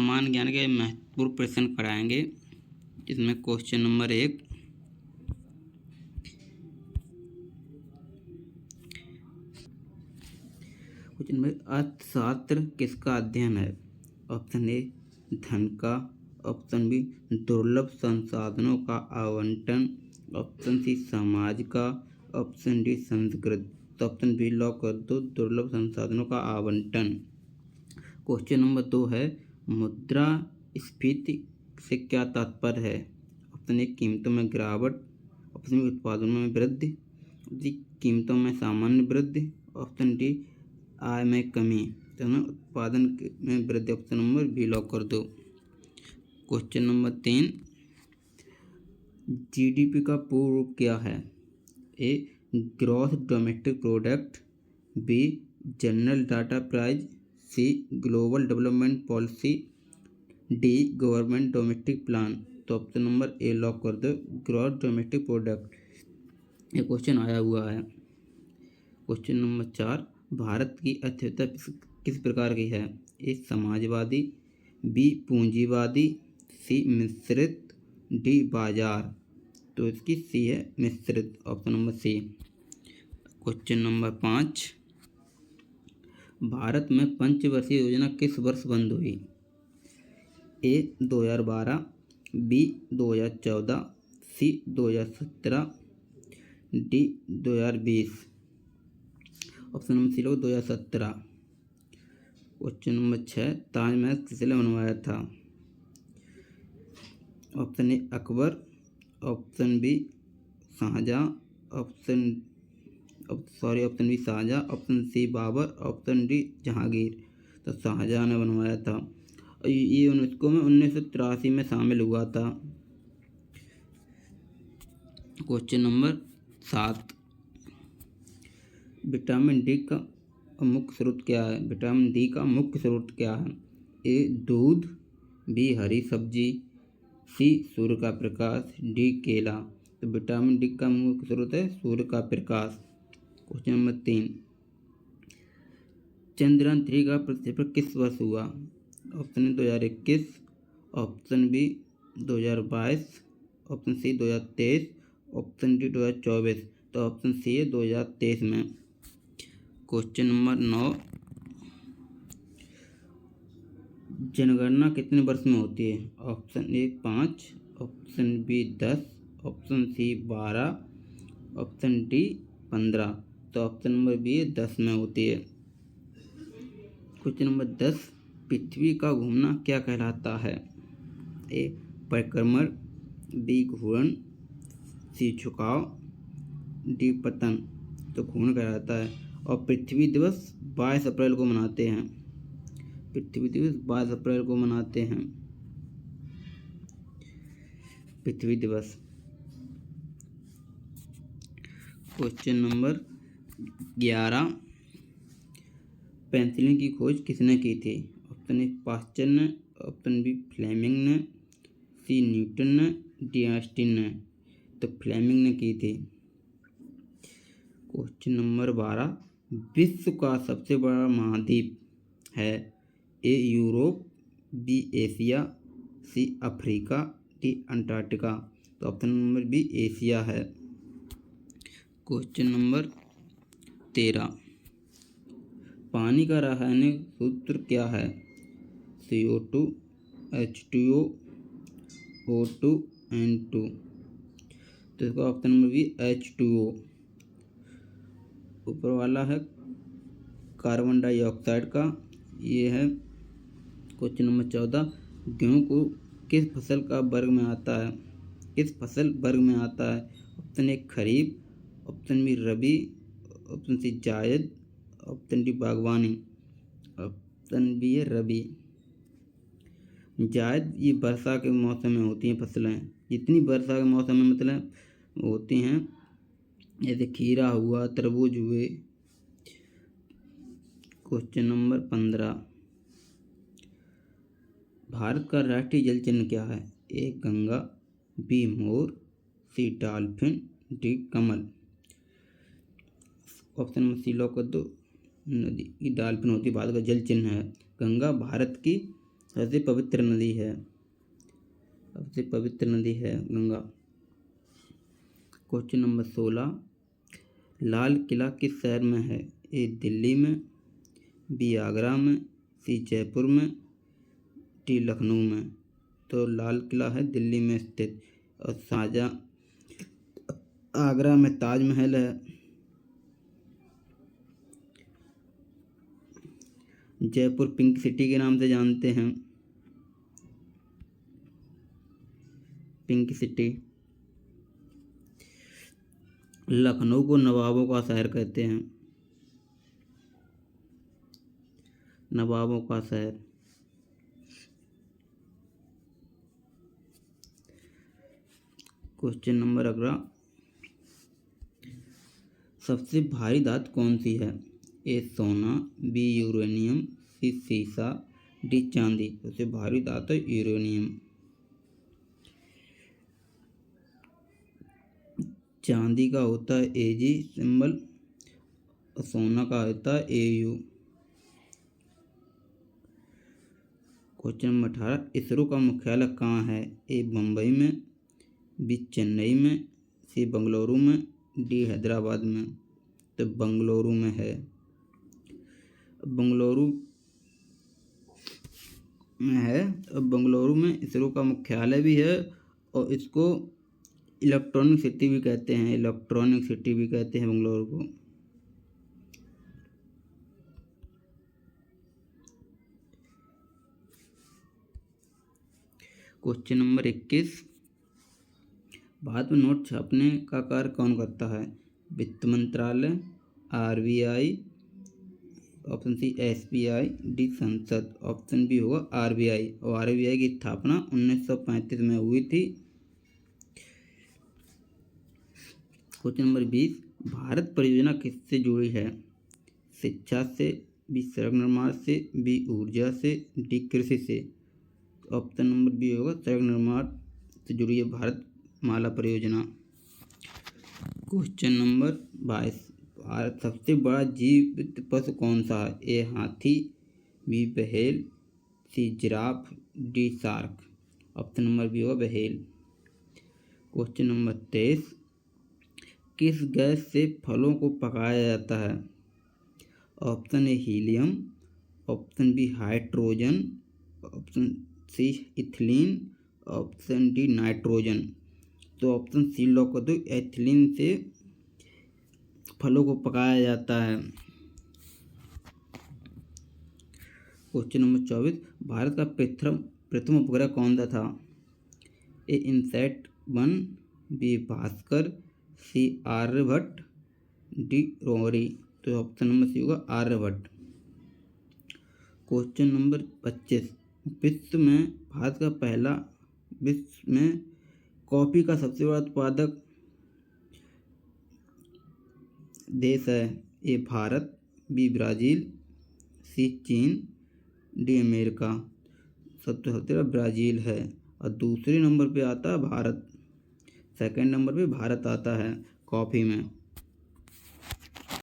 सामान्य ज्ञान के महत्वपूर्ण प्रश्न कराएंगे। इसमें क्वेश्चन नंबर 1, क्वेश्चन नंबर, अर्थशास्त्र किसका अध्ययन है? ऑप्शन ए धन का, ऑप्शन बी दुर्लभ संसाधनों का आवंटन, ऑप्शन सी समाज का, ऑप्शन डी संस्कृत। तो ऑप्शन बी लॉक कर दो, दुर्लभ संसाधनों का आवंटन। क्वेश्चन नंबर 2 है, मुद्रास्फीति से क्या तात्पर्य है? ऑप्शन ए कीमतों में गिरावट, ऑप्शन बी उत्पादनों में वृद्धि, ऑप्शन सी कीमतों में सामान्य वृद्धि, ऑप्शन डी आय में कमी। तो हमें उत्पादन में वृद्धि, ऑप्शन नंबर बी लॉक कर दो। क्वेश्चन नंबर 3, जीडीपी का पूर्ण रूप क्या है? A gross domestic product, B general data price, C global development policy, D government domestic plan. तो ऑप्शन नंबर ए लॉक कर दो, ग्रॉस डोमेस्टिक प्रोडक्ट। ये क्वेश्चन आया हुआ है। क्वेश्चन नंबर 4, भारत की अर्थव्यवस्था किस प्रकार की है? ए समाजवादी, बी पूंजीवादी, सी मिश्रित, डी बाजार। तो इसकी सी है मिश्रित, option number C. Question number 5, Bharat में पंचवर्षीय योजना किस वर्ष बंद हुई? A 2012, B 2014, C 2017, D 2020। Option number C लो 2017। क्वेश्चन नंबर 6, ताजमहल किसने बनवाया था? Option A Akbar, option B Shah Jahan, option B Shah Jahan, option C Babar, option D Jahangir. तो शाहजहां ने बनवाया था। ये यूनेस्को में 1983 में शामिल हुआ था। क्वेश्चन नंबर 7, विटामिन डी का मुख्य स्रोत क्या है? विटामिन डी का मुख्य स्रोत क्या है? ए दूध, बी हरी सब्जी, सी सूर्य का प्रकाश, डी केला। तो विटामिन डी का मुख्य स्रोत है सूर्य का प्रकाश। क्वेश्चन नंबर 3, चंद्रयान 3 का प्रक्षेपण किस वर्ष हुआ? Option A 2021, option B 2022, option C 2023, option D 2024। तो ऑप्शन सी है 2023 में। क्वेश्चन नंबर 9, जनगणना कितने वर्ष में होती है? Option A 5, option B 10, option C 12, option D 15। तो ऑप्शन नंबर बी 10 में होती है। क्वेश्चन नंबर 10, पृथ्वी का घूमना क्या कहलाता है? ए परिक्रमण, बी घूर्णन, सी झुकाव, डी पतन। तो घूर्णन कहलाता है। और पृथ्वी दिवस 22 अप्रैल को मनाते हैं। पृथ्वी दिवस 22 अप्रैल को मनाते हैं। पृथ्वी दिवस। क्वेश्चन नंबर 11, पेंसिलिन की खोज किसने की थी? ऑप्शन ए पास्चर ने, ऑप्शन बी फ्लेमिंग ने, सी न्यूटन ने, डी आइंस्टीन ने। तो फ्लेमिंग ने की थी। क्वेश्चन नंबर 12, विश्व का सबसे बड़ा महाद्वीप है? A Europe, B Asia, C Africa, D Antarctica. तो ऑप्शन नंबर बी एशिया है। क्वेश्चन नंबर 13, पानी का रासायनिक सूत्र क्या है? CO2, H2O, O2, N2। तो इसका ऑप्शन नंबर बी H2O। ऊपर वाला है कार्बन डाइऑक्साइड का, ये है। क्वेश्चन नंबर 14, गेहूँ को किस फसल का वर्ग में आता है? किस फसल वर्ग में आता है? Option A kharif, option B rabi, option C zaid, option D बागवानी। ऑप्शन बी है रबी। जायद ये वर्षा के मौसम में होती हैं फसलें। जितनी वर्षा के मौसम में मतलब होती हैं, जैसे खीरा हुआ, तरबूज हुए। क्वेश्चन नंबर 15, भारत का राष्ट्रीय जल चिन्ह क्या है? ए गंगा, बी मोर, सी डॉल्फिन, डी कमल। ऑप्शन नंबर सी लॉक कर दो, नदी की डॉल्फिन होती है, भारत का जल चिन्ह है। गंगा भारत की सबसे पवित्र नदी है? सबसे पवित्र नदी है गंगा। क्वेश्चन नंबर 16, लाल किला किस शहर में है? ए दिल्ली में, बी आगरा में, सी जयपुर में, डी लखनऊ में। तो लाल किला है दिल्ली में स्थित, और शाहजहाँ आगरा में ताजमहल है। जयपुर पिंक सिटी के नाम से जानते हैं, पिंक सिटी। लखनऊ को नवाबों का शहर कहते हैं, नवाबों का शहर। क्वेश्चन नंबर 11, सबसे भारी धातु कौन सी है? ए सोना, बी यूरेनियम, सी सीसा, डी चांदी। सबसे भारी धातु यूरेनियम। चांदी का होता है एजी सिंबल, और सोना का होता है एयू। क्वेश्चन नंबर 18, इसरो का मुख्यालय कहाँ है? ए बम्बई में, बी चेन्नई में, सी बंगलुरु में, डी हैदराबाद में। तो बंगलुरु में है। बंगलुरु में है, और बंगलुरु में इसरो का मुख्यालय भी है, और इसको इलेक्ट्रॉनिक सिटी भी कहते हैं, इलेक्ट्रॉनिक सिटी भी कहते हैं बंगलुरु को। क्वेश्चन नंबर 21, भारत में नोट छापने का कार्य कौन करता है? वित्त मंत्रालय, RBI, option C SBI, D संसद। ऑप्शन बी होगा आरबीआई, और आरबीआई की स्थापना 1935 में हुई थी। क्वेश्चन नंबर 20, भारत परियोजना किससे जुड़ी है? शिक्षा से, बी सड़क निर्माण से, बी ऊर्जा से, डी कृषि से। ऑप्शन नंबर बी होगा सड़क निर्माण से जुड़ी है भारत माला परियोजना। क्वेश्चन नंबर 22, भारत सबसे बड़ा जीवित पशु कौन सा है? ए हाथी, B whale, C giraffe, D shark. Option number B होगा व्हेल। क्वेश्चन नंबर 23, किस गैस से फलों को पकाया जाता है? Option A helium, option B hydrogen, option C ethylene, option D nitrogen. तो ऑप्शन सी लॉक कर दो, एथिलीन से फलों को पकाया जाता है। क्वेश्चन नंबर 24, भारत का प्रथम उपग्रह कौन सा था? ए इनसैट 1, बी भास्कर, सी आर्यभट्ट, डी रोहरी। तो ऑप्शन नंबर सी होगा आर्यभट्ट। क्वेश्चन नंबर 25, विश्व में भारत का पहला, विश्व में कॉफ़ी का सबसे बड़ा उत्पादक देश है? ए भारत, बी ब्राज़ील, सी चीन, डी अमेरिका। सबसे बड़ा ब्राज़ील है, और दूसरे नंबर पे आता है भारत। सेकंड नंबर पे भारत आता है कॉफ़ी में।